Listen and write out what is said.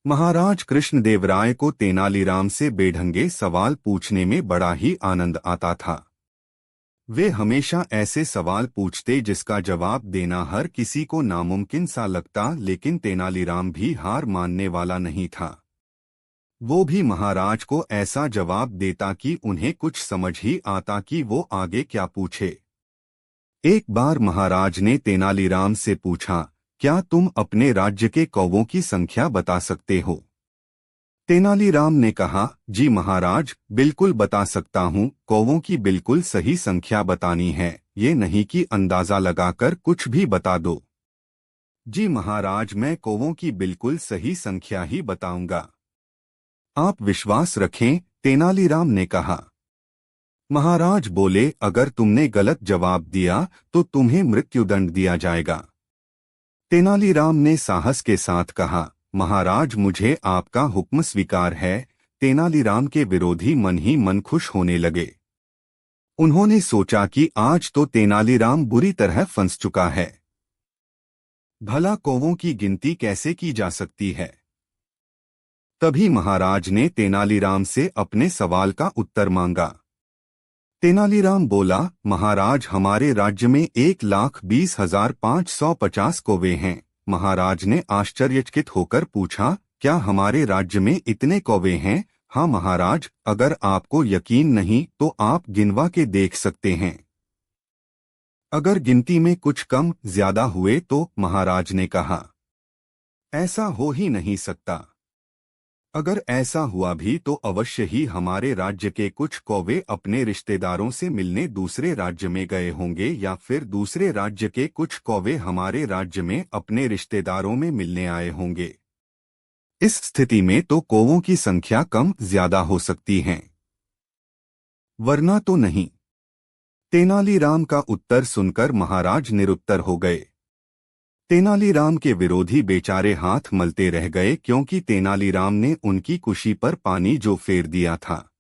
महाराज कृष्णदेवराय को तेनालीराम से बेढंगे सवाल पूछने में बड़ा ही आनंद आता था। वे हमेशा ऐसे सवाल पूछते जिसका जवाब देना हर किसी को नामुमकिन सा लगता, लेकिन तेनालीराम भी हार मानने वाला नहीं था। वो भी महाराज को ऐसा जवाब देता कि उन्हें कुछ समझ ही आता कि वो आगे क्या पूछे। एक बार महाराज ने तेनालीराम से पूछा, क्या तुम अपने राज्य के कौवों की संख्या बता सकते हो? तेनालीराम ने कहा, जी महाराज, बिल्कुल बता सकता हूँ। कौवों की बिल्कुल सही संख्या बतानी है, ये नहीं कि अंदाजा लगाकर कुछ भी बता दो। जी महाराज, मैं कौवों की बिल्कुल सही संख्या ही बताऊंगा। आप विश्वास रखें, तेनालीराम ने कहा। महाराज बोले, अगर तुमने गलत जवाब दिया तो तुम्हें मृत्युदंड दिया जाएगा। तेनालीराम ने साहस के साथ कहा, महाराज मुझे आपका हुक्म स्वीकार है। तेनालीराम के विरोधी मन ही मन खुश होने लगे। उन्होंने सोचा कि आज तो तेनालीराम बुरी तरह फंस चुका है। भला कौवों की गिनती कैसे की जा सकती है? तभी महाराज ने तेनालीराम से अपने सवाल का उत्तर मांगा। तेनालीराम बोला, महाराज हमारे राज्य में 1,20,550 कौवे हैं। महाराज ने आश्चर्यचकित होकर पूछा, क्या हमारे राज्य में इतने कौवे हैं? हाँ महाराज, अगर आपको यकीन नहीं तो आप गिनवा के देख सकते हैं। अगर गिनती में कुछ कम ज्यादा हुए तो? महाराज ने कहा। ऐसा हो ही नहीं सकता। अगर ऐसा हुआ भी तो अवश्य ही हमारे राज्य के कुछ कौवे अपने रिश्तेदारों से मिलने दूसरे राज्य में गए होंगे, या फिर दूसरे राज्य के कुछ कौवे हमारे राज्य में अपने रिश्तेदारों में मिलने आए होंगे। इस स्थिति में तो कौवों की संख्या कम ज्यादा हो सकती है, वरना तो नहीं। तेनालीराम का उत्तर सुनकर महाराज निरुत्तर हो गए। तेनालीराम के विरोधी बेचारे हाथ मलते रह गए, क्योंकि तेनालीराम ने उनकी कुशी पर पानी जो फेर दिया था।